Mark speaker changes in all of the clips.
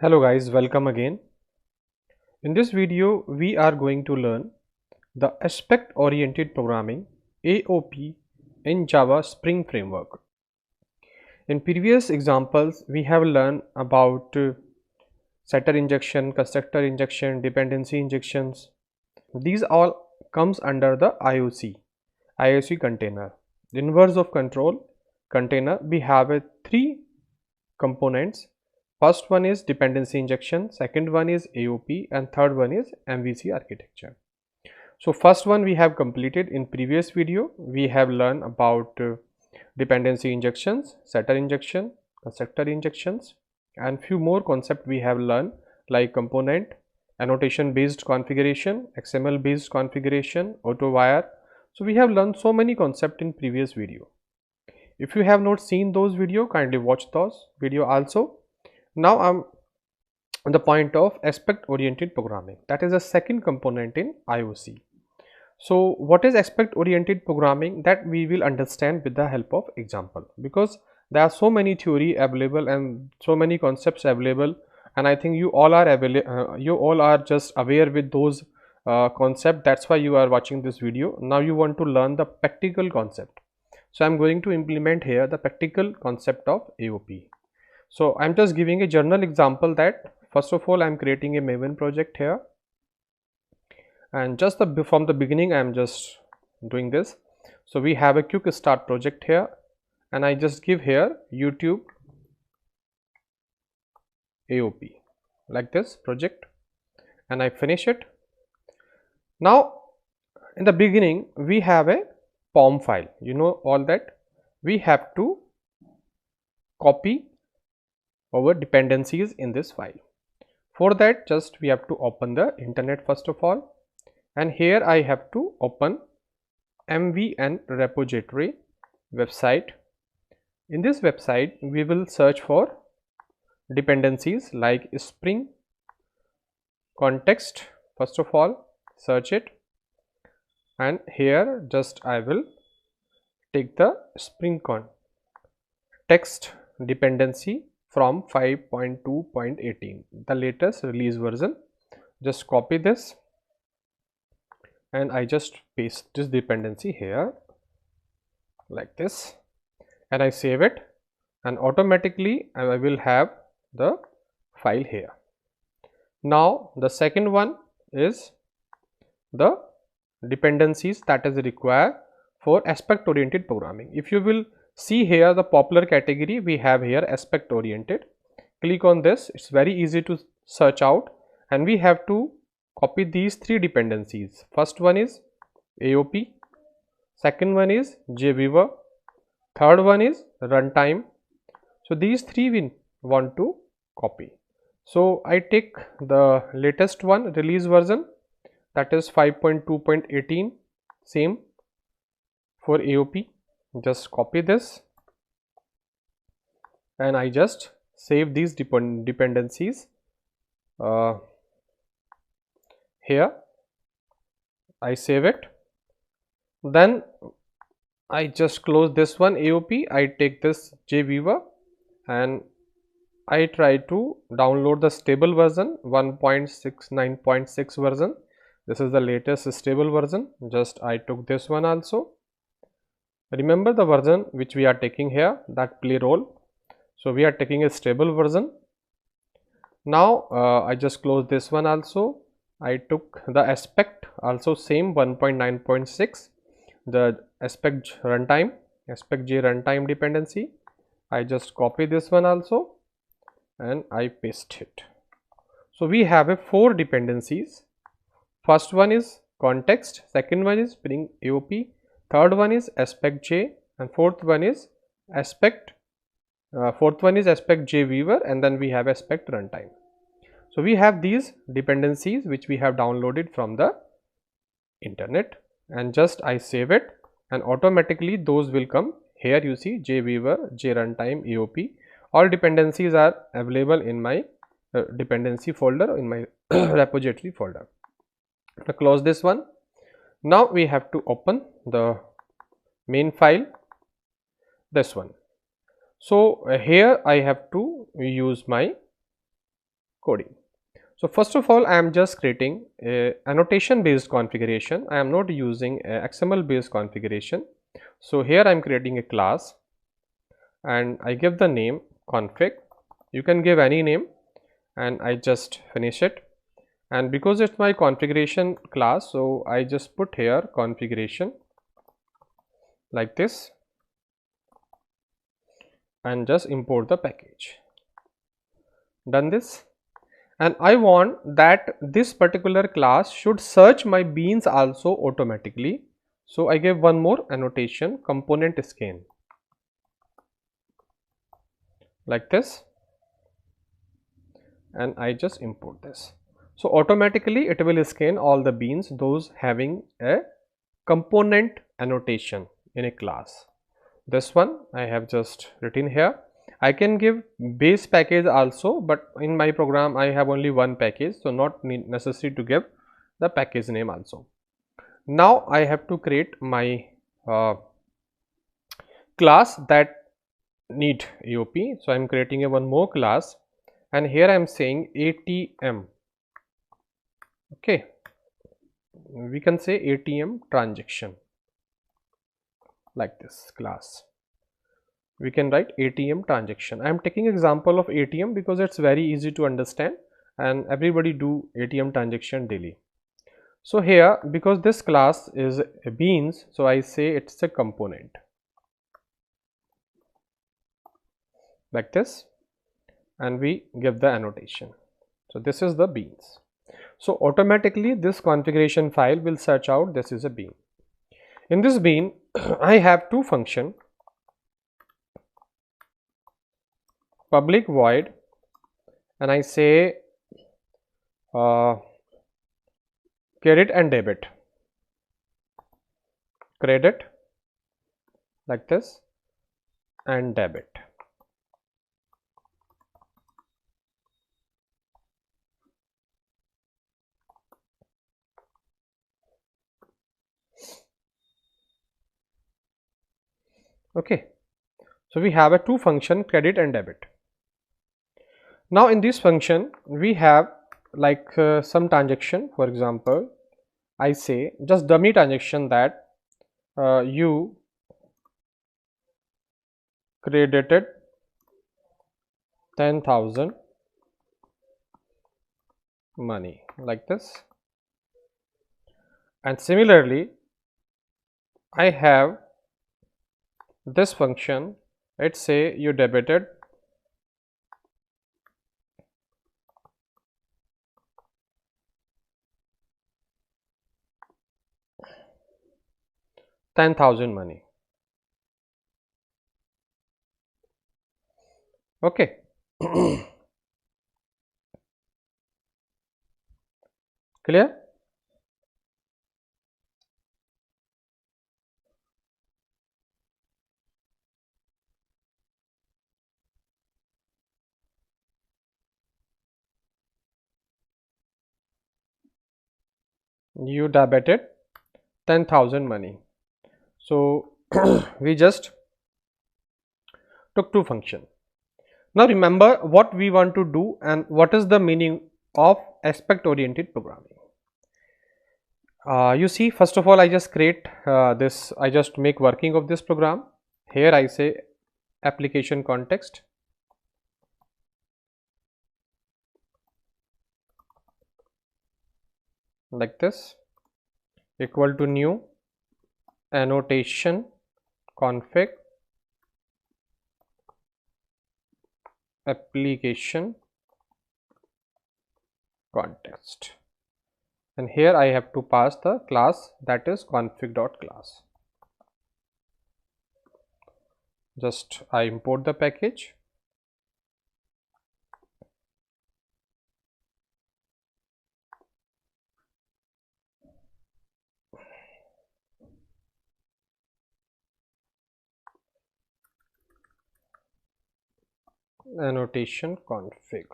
Speaker 1: Hello guys, welcome again. In this video, we are going to learn the Aspect Oriented Programming AOP in Java Spring Framework. In previous examples, we have learned about setter injection, constructor injection, dependency injections. These all comes under the IOC container. In words of control container, we have three components. First one is dependency injection, second one is AOP, and third one is MVC architecture. So first one we have completed in previous video. We have learned about dependency injections, setter injection, constructor injections, and few more concepts we have learned like component, annotation based configuration, XML based configuration, auto wire. So we have learned so many concepts in previous video. If you have not seen those video, kindly watch those video also. Now I'm on the point of aspect oriented programming. That is the second component in IOC. So what is aspect oriented programming? That we will understand with the help of example, because there are so many theory available and so many concepts available, and I think you all are just aware with those concept. That's why you are watching this video. Now you want to learn the practical concept. So I'm going to implement here the practical concept of AOP. So I'm just giving a general example that first of all I'm creating a Maven project here, and just from the beginning I'm just doing this. So we have a quick start project here, and I just give here YouTube AOP like this project, and I finish it. Now in the beginning we have a POM file, you know all that. We have to copy our dependencies in this file. For that, just we have to open the internet first of all, and here I have to open MVN repository website. In this website we will search for dependencies like Spring context. First of all, search it, and here just I will take the Spring context dependency from 5.2.18, the latest release version. Just copy this and I just paste this dependency here like this, and I save it, and automatically I will have the file here. Now the second one is the dependencies that is required for aspect oriented programming. If you will see here, the popular category we have here aspect oriented. Click on this, it's very easy to search out, and we have to copy these three dependencies. First one is AOP, second one is JWeaver, third one is runtime. So these three we want to copy. So I take the latest one release version, that is 5.2.18, same for AOP. Just copy this and I just save these dependencies here. I save it, then I just close this one AOP. I take this JWeaver and I try to download the stable version 1.69.6 version. This is the latest stable version. Just I took this one also. Remember the version which we are taking here, that play role. So we are taking a stable version. Now I just close this one also. I took the aspect also same 1.9.6, the aspect runtime, aspect J runtime dependency. I just copy this one also and I paste it. So we have a 4 dependencies. First one is context, second one is Spring AOP, third one is aspect J, and fourth one is aspect JWeaver, and then we have aspect runtime. So we have these dependencies which we have downloaded from the internet, and just I save it, and automatically those will come here. You see JWeaver, JRuntime, AOP, all dependencies are available in my dependency folder, in my repository folder. To close this one, now we have to open the main file, this one. So here I have to use my coding. So first of all, I am just creating a annotation based configuration. I am not using a XML based configuration. So here I am creating a class and I give the name config. You can give any name and I just finish it. And because it's my configuration class, so I just put here configuration like this and just import the package. Done this. And I want that this particular class should search my beans also automatically. So I give one more annotation component scan like this and I just import this. So automatically it will scan all the beans those having a component annotation in a class. This one I have just written here. I can give base package also, but in my program I have only one package, so not necessary to give the package name also. Now I have to create my class that need AOP. So I am creating a one more class and here I am saying ATM. Okay, we can say ATM transaction like this class. We can write ATM transaction. I am taking example of ATM because it's very easy to understand and everybody do ATM transaction daily. So here, because this class is a beans, so I say it's a component like this and we give the annotation. So this is the beans. So automatically this configuration file will search out this is a bean. In this bean I have two function, public void and I say credit and debit, credit like this and debit. Okay, so we have a two function credit and debit. Now in this function we have like some transaction. For example, I say just dummy transaction that you credited 10,000 money like this, and similarly I have this function. Let's say you debited 10,000 money. Okay. Clear? You debited 10,000 money. So we just took two function. Now remember what we want to do and what is the meaning of aspect oriented programming. You see, first of all I just create this, I just make working of this program. Here I say application context, like this, equal to new annotation config application context, and here I have to pass the class that is config.class. Just I import the package, annotation config.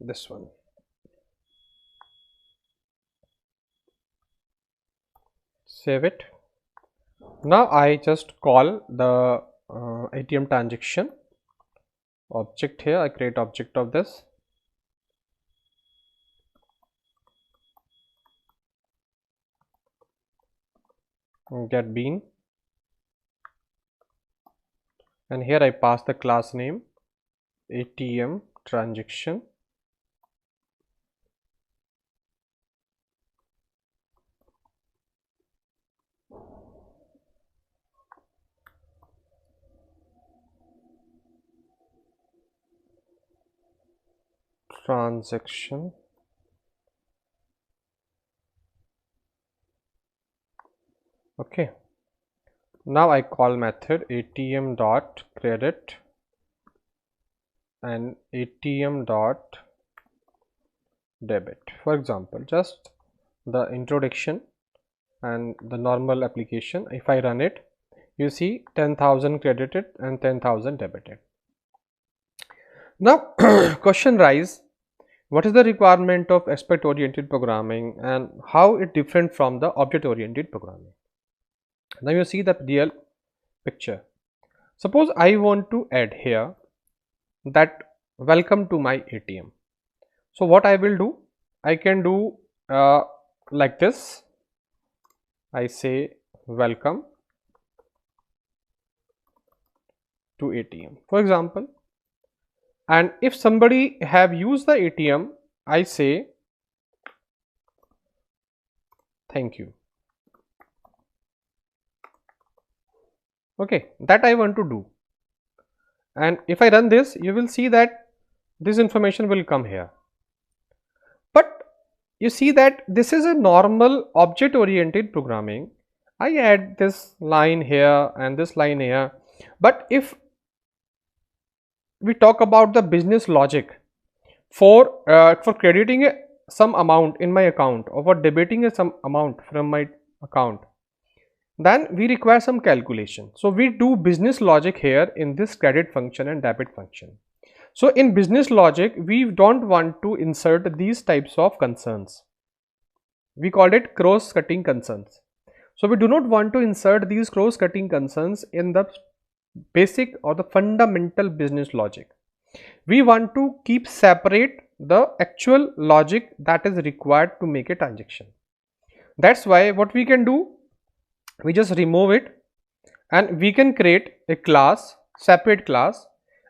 Speaker 1: This one. Save it. Now I just call the ATM transaction object here. I create object of this. Get bean, and here I pass the class name ATM transaction. Transaction. Okay. Now I call method ATM dot credit and ATM dot debit. For example, just the introduction and the normal application. If I run it, you see 10,000 credited and 10,000 debited. Now question rise, what is the requirement of aspect oriented programming and how it different from the object oriented programming? Now you see the real picture. Suppose I want to add here that welcome to my ATM. So what I will do, I can do like this. I say welcome to ATM, for example. And if somebody have used the ATM, I say thank you. Okay, that I want to do. And if I run this, you will see that this information will come here. But you see that this is a normal object oriented programming. I add this line here and this line here. But if we talk about the business logic for crediting some amount in my account or for debiting some amount from my account, then we require some calculation. So we do business logic here in this credit function and debit function. So in business logic, we don't want to insert these types of concerns. We call it cross-cutting concerns. So we do not want to insert these cross-cutting concerns in the basic or the fundamental business logic. We want to keep separate the actual logic that is required to make a transaction. That's why what we can do, we just remove it and we can create a class, separate class,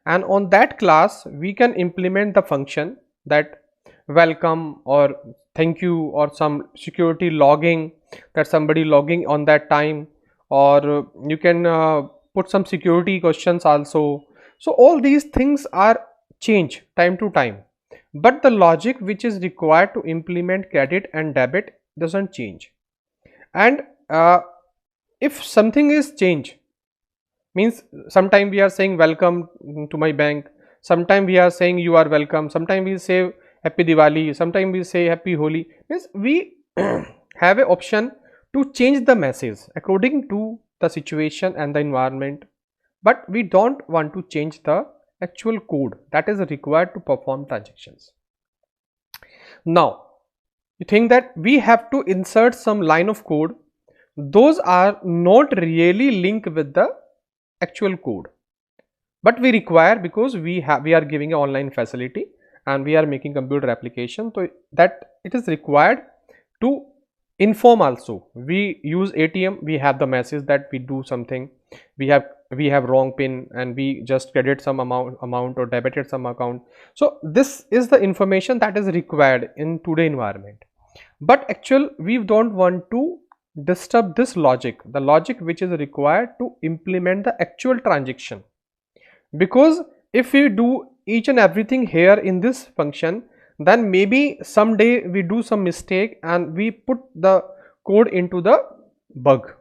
Speaker 1: and on that class we can implement the function that welcome or thank you or some security logging, that somebody logging on that time, or you can put some security questions also. So all these things are change time to time, but the logic which is required to implement credit and debit doesn't change. And if something is change, means sometime we are saying welcome to my bank, sometime we are saying you are welcome, sometime we say happy Diwali, sometime we say happy Holi, means we have an option to change the message according to the situation and the environment, but we don't want to change the actual code that is required to perform transactions. Now you think that we have to insert some line of code, those are not really linked with the actual code, but we require because we are giving an online facility and we are making computer application, so that it is required to inform also. We use ATM, we have the message that we do something, we have wrong pin and we just credit some amount or debited some account. So this is the information that is required in today environment, but actually we don't want to disturb this logic, the logic which is required to implement the actual transaction, because if we do each and everything here in this function, then maybe someday we do some mistake and we put the code into the bug,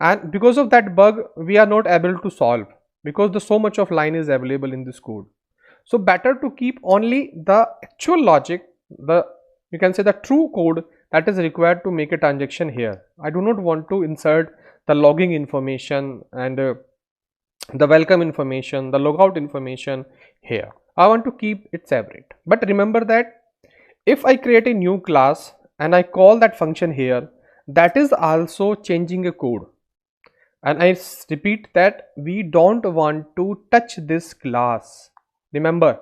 Speaker 1: and because of that bug we are not able to solve because the so much of line is available in this code. So better to keep only the actual logic, the you can say the true code that is required to make a transaction here. I do not want to insert the logging information and the welcome information, the logout information here. I want to keep it separate. But remember that if I create a new class and I call that function here, that is also changing a code. and I repeat that we don't want to touch this class. Remember,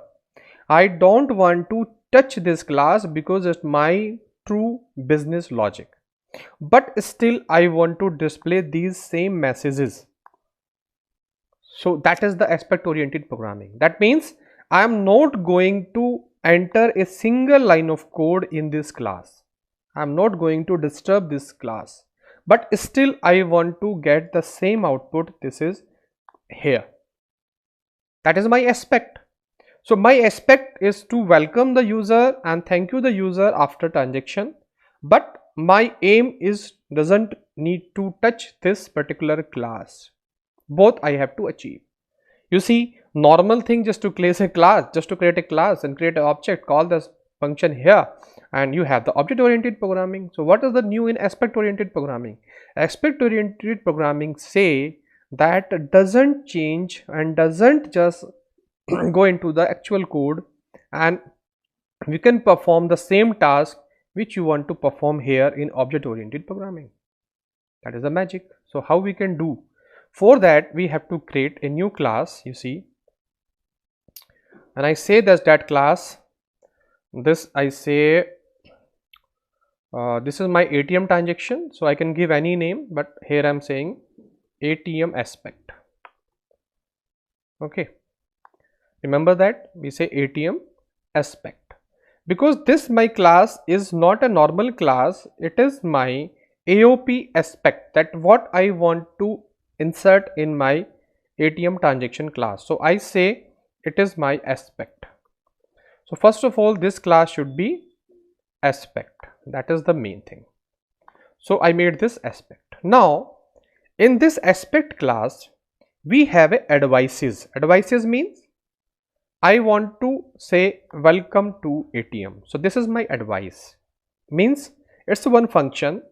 Speaker 1: I don't want to touch this class because it's my true business logic. But still I want to display these same messages. So that is the aspect oriented programming. That means I am not going to enter a single line of code in this class. I am not going to disturb this class, but still I want to get the same output. This is here. That is my aspect. So my aspect is to welcome the user and thank you the user after transaction, but my aim is doesn't need to touch this particular class. Both I have to achieve. You see, normal thing just to create a class, just to create a class and create an object, call this function here, and you have the object oriented programming. So what is the new in aspect oriented programming? Aspect oriented programming say that doesn't change and doesn't just go into the actual code, and we can perform the same task which you want to perform here in object oriented programming. That is the magic. So how we can do? For that we have to create a new class, you see, and I say that class, this I say this is my ATM transaction, so I can give any name, but here I am saying ATM aspect. Okay, remember that we say ATM aspect, because this my class is not a normal class, it is my AOP aspect, that what I want to insert in my ATM transaction class. So I say it is my aspect. So first of all, this class should be aspect. That is the main thing. So I made this aspect. Now in this aspect class we have a advices. Advices means I want to say welcome to ATM. So this is my advice, means it's one function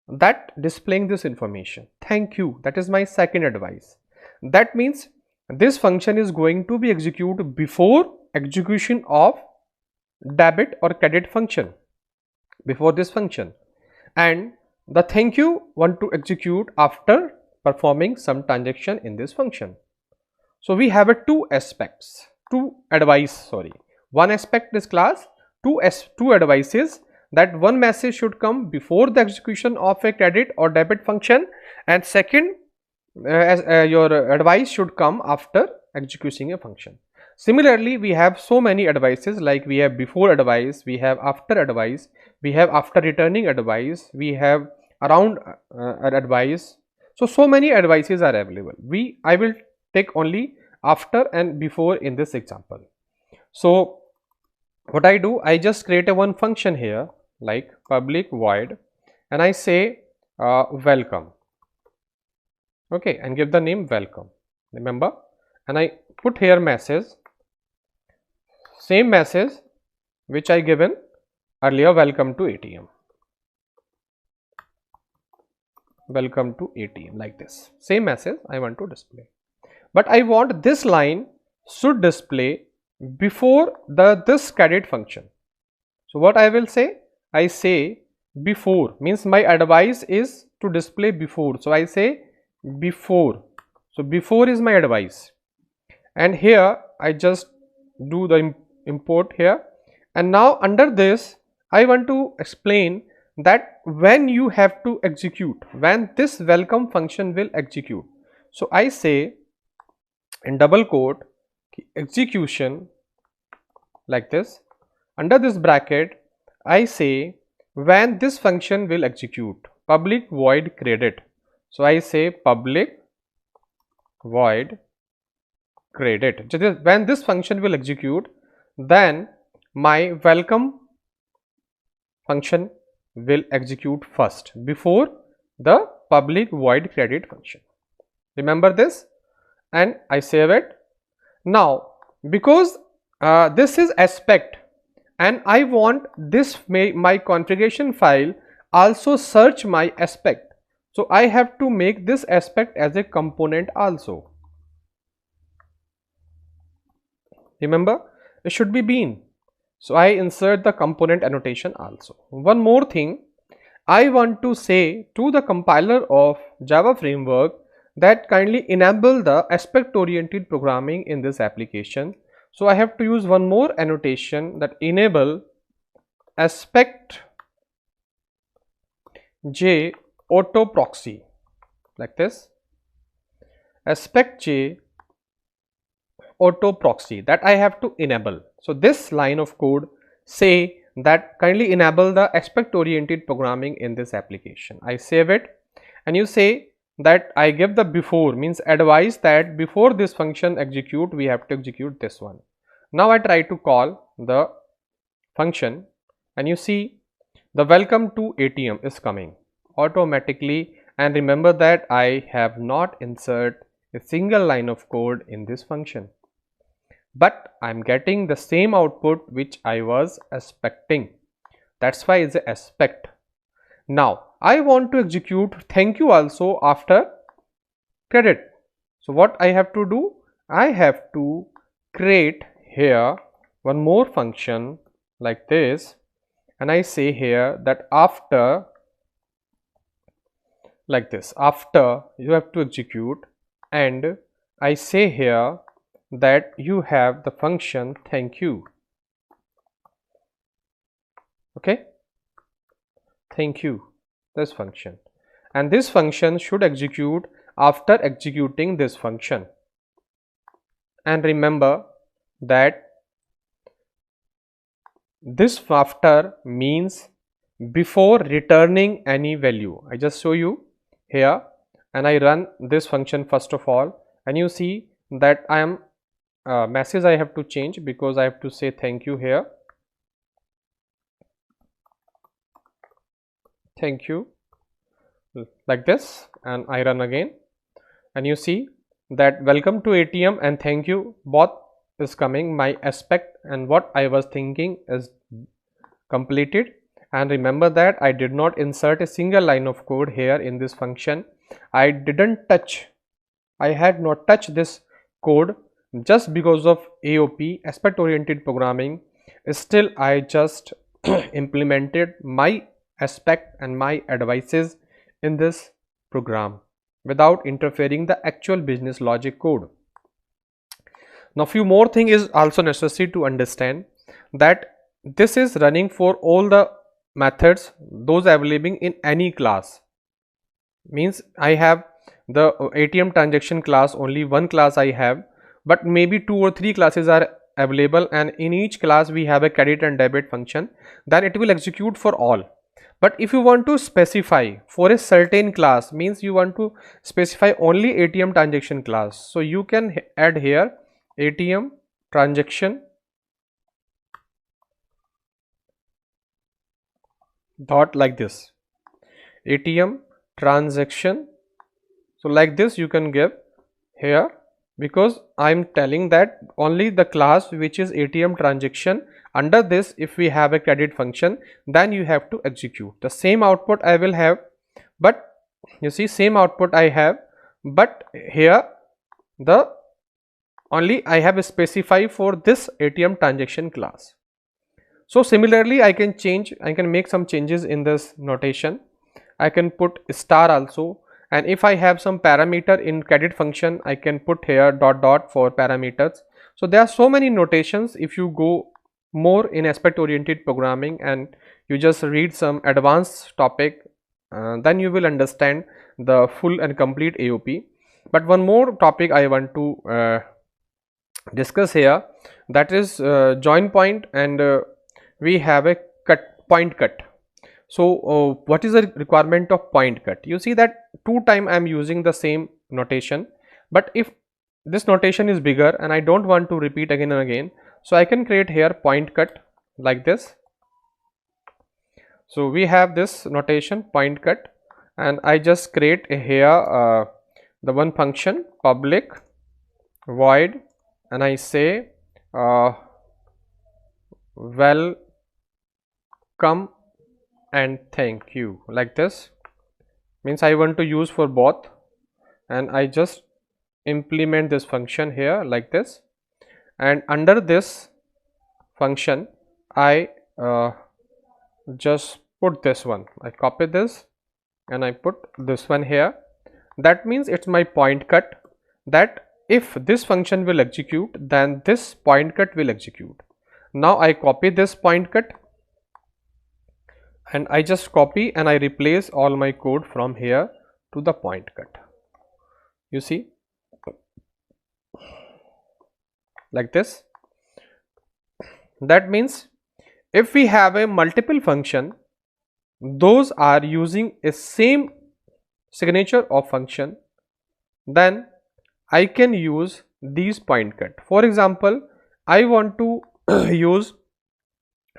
Speaker 1: that displaying this information. Thank you, that is my second advice. That means this function is going to be executed before execution of debit or credit function, before this function, and the thank you want to execute after performing some transaction in this function. So we have a two aspects, two advice, sorry, one aspect is class, two advices, that one message should come before the execution of a credit or debit function, and second your advice should come after executing a function. Similarly, we have so many advices, like we have before advice, we have after advice, we have after returning advice, we have around advice. So many advices are available. I will take only after and before in this example. So what I do, I just create a one function here like public void, and I say welcome, okay, and give the name welcome, remember, and I put here message, same message which I given earlier, welcome to ATM, welcome to ATM, like this same message I want to display, but I want this line should display before this credit function. So what I will say, I say before, means my advice is to display before, so I say before. So before is my advice, and here I just do the import here, and now under this I want to explain that when you have to execute, when this welcome function will execute. So I say in double quote execution, like this, under this bracket I say when this function will execute, public void credit. So I say public void credit. So when this function will execute, then my welcome function will execute first before the public void credit function. Remember this, and I save it. Now because this is aspect and I want this my configuration file also search my aspect, so I have to make this aspect as a component also. Remember, it should be bean, so I insert the component annotation also. One more thing, I want to say to the compiler of Java framework that kindly enable the aspect oriented programming in this application. So I have to use one more annotation, that enable aspect J auto proxy, like this, aspect J auto proxy, that I have to enable. So this line of code say that kindly enable the aspect oriented programming in this application. I save it, and you say that I give the before, means advise that before this function execute we have to execute this one. Now I try to call the function, and you see the welcome to ATM is coming automatically, and remember that I have not insert a single line of code in this function, but I'm getting the same output which I was expecting. That's why it's an aspect. Now I want to execute thank you also after credit. So what I have to do? I have to create here one more function like this, and I say here that after, like this, after you have to execute, and I say here that you have the function thank you. Okay, thank you, this function, and this function should execute after executing this function. And remember that this after means before returning any value. I just show you here, and I run this function first of all, and you see that I am message I have to change because I have to say thank you here, thank you, like this, and I run again, and you see that welcome to ATM and thank you both is coming. My aspect and what I was thinking is completed. And remember that I did not insert a single line of code here in this function. I had not touched this code just because of AOP, aspect oriented programming. Still I just implemented my aspect and my advices in this program without interfering the actual business logic code. Now few more thing is also necessary to understand, that this is running for all the methods those available in any class. Means I have the ATM transaction class, only one class I have, but maybe 2 or 3 classes are available, and in each class we have a credit and debit function, then it will execute for all. But if you want to specify for a certain class, means you want to specify only ATM transaction class, so you can add here ATM transaction dot, like this, ATM transaction. So like this you can give here, because I'm telling that only the class which is ATM transaction, under this if we have a credit function, then you have to execute the same output I will have. But you see, same output I have, but here the only I have specified for this ATM transaction class. So similarly I can make some changes in this notation. I can put star also, and if I have some parameter in credit function, I can put here dot dot for parameters. So there are so many notations. If you go more in aspect oriented programming and you just read some advanced topic, then you will understand the full and complete AOP. But one more topic I want to discuss here, that is join point, and we have a point cut. So what is the requirement of point cut? You see that 2 times I am using the same notation, but if this notation is bigger and I don't want to repeat again and again, so I can create here point cut like this. So we have this notation point cut, and I just create here the one function public void, and I say welcome and thank you, like this. Means I want to use for both, and I just implement this function here like this, and under this function I just put this one, I copy this and I put this one here, that means it's my point cut, that if this function will execute, then this point cut will execute. Now I copy this point cut and I just copy and I replace all my code from here to the point cut. You see, like this. That means if we have a multiple function, those are using a same signature of function, then I can use these point cut. For example, I want to use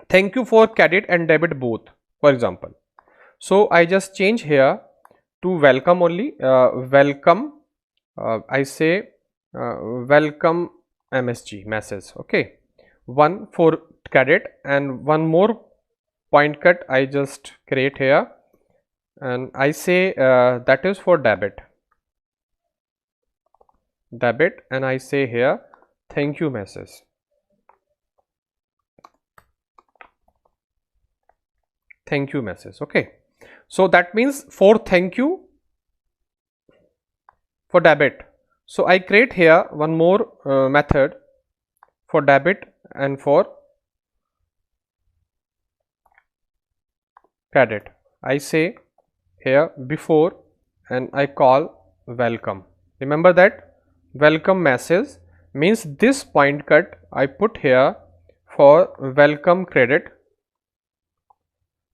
Speaker 1: thank you for credit and debit both, for example. So I just change here to welcome only, welcome, I say welcome MSG message, okay, one for credit, and one more point cut I just create here and I say that is for debit, and I say here thank you message. Thank you message, okay. So that means for thank you for debit, so I create here one more method for debit and for credit. I say here before and I call welcome. Remember that welcome message means this point cut I put here for welcome credit,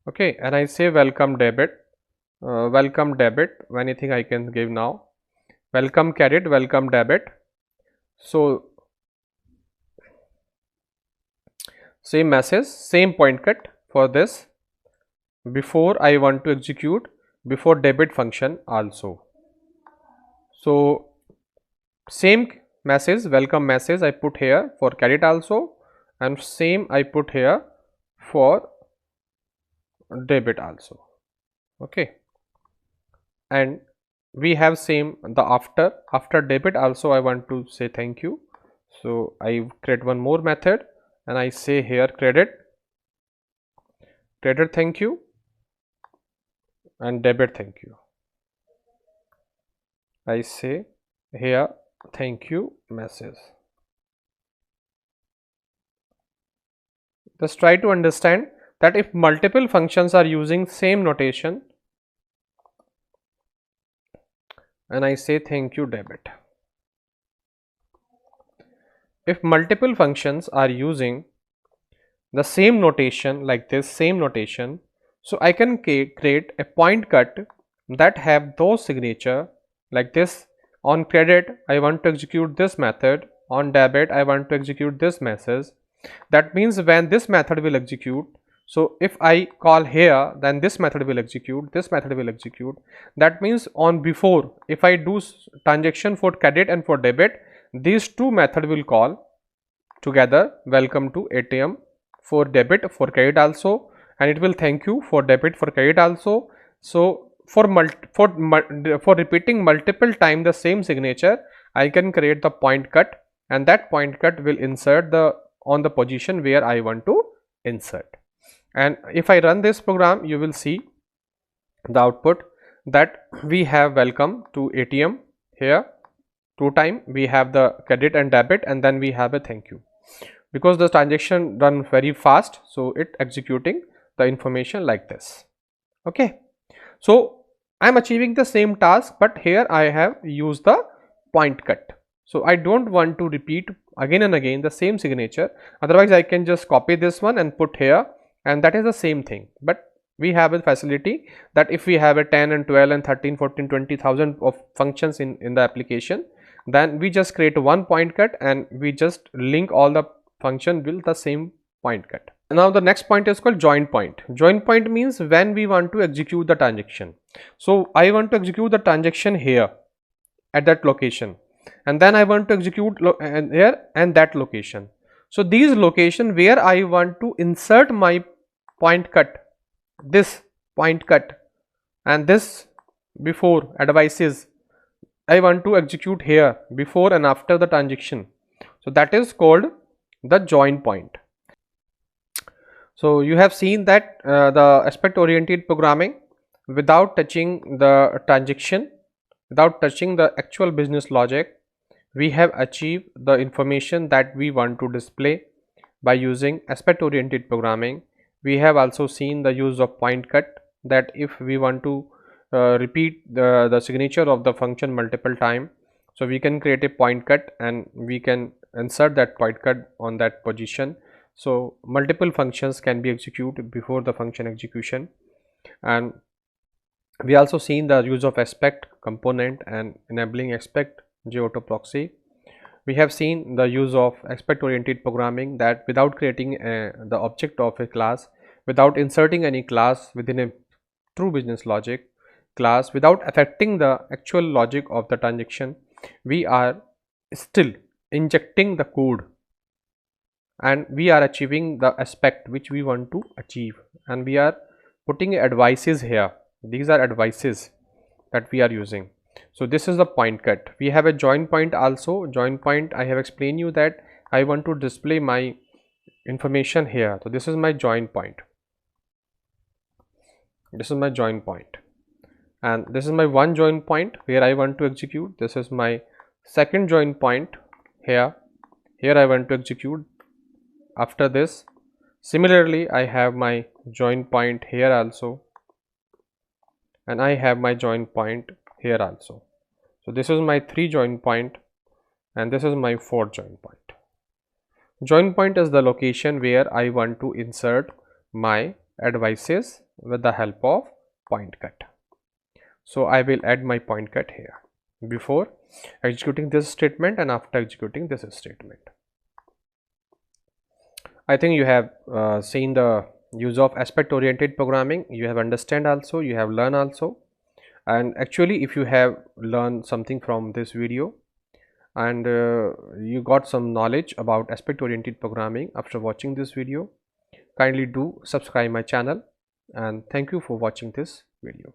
Speaker 1: okay, and I say welcome debit, anything I can give now, welcome credit, welcome debit. So same message, same point cut for this before I want to execute before debit function also. So same message, welcome message I put here for credit also, and same I put here for debit also, okay. And we have same the after debit also I want to say thank you, so I create one more method and I say here credit thank you and debit thank you. I say here thank you message. Just try to understand that if multiple functions are using same notation and I say thank you debit. If multiple functions are using the same notation like this, same notation, so I can create a point cut that have those signature like this. On credit I want to execute this method, on debit I want to execute this message. That means when this method will execute, so if I call here, then this method will execute, this method will execute. That means on before, if I do transaction for credit and for debit, these two methods will call together, welcome to ATM for debit, for credit also, and it will thank you for debit, for credit also. So for repeating multiple time the same signature, I can create the point cut, and that point cut will insert the on the position where I want to insert. And if I run this program, you will see the output that we have welcome to ATM here, two time we have the credit and debit, and then we have a thank you, because the transaction run very fast, so it executing the information like this, okay. So I am achieving the same task, but here I have used the point cut. So I don't want to repeat again and again the same signature, otherwise I can just copy this one and put here, and that is the same thing. But we have a facility that if we have a 10 and 12 and 13, 14, 20,000 of functions in the application, then we just create one point cut and we just link all the function with the same point cut. Now the next point is called join point. Join point means when we want to execute the transaction. So I want to execute the transaction here at that location, and then I want to execute here and that location. So these location where I want to insert my point cut, this point cut and this before advices, I want to execute here before and after the transaction. So that is called the join point. So you have seen that the aspect oriented programming without touching the transaction, without touching the actual business logic, we have achieved the information that we want to display by using aspect oriented programming. We have also seen the use of point cut, that if we want to repeat the signature of the function multiple time, so we can create a point cut and we can insert that point cut on that position, so multiple functions can be executed before the function execution. And we also seen the use of aspect component and enabling aspect JAuto proxy. We have seen the use of aspect oriented programming, that without creating the object of a class, without inserting any class within a true business logic class, without affecting the actual logic of the transaction, we are still injecting the code and we are achieving the aspect which we want to achieve, and we are putting advices here. These are advices that we are using. So this is the point cut. We have a join point also. Join point, I have explained you that I want to display my information here. So this is my join point. This is my join point, and this is my one join point where I want to execute. This is my second join point here. Here I want to execute. After this, similarly, I have my join point here also, and I have my join point here also. So this is my 3 join point and this is my 4 join point. Join point is the location where I want to insert my advices with the help of point cut. So I will add my point cut here before executing this statement and after executing this statement. I think you have seen the use of aspect oriented programming. You have understand also, you have learned also, and actually if you have learned something from this video and you got some knowledge about aspect oriented programming after watching this video, kindly do subscribe my channel, and thank you for watching this video.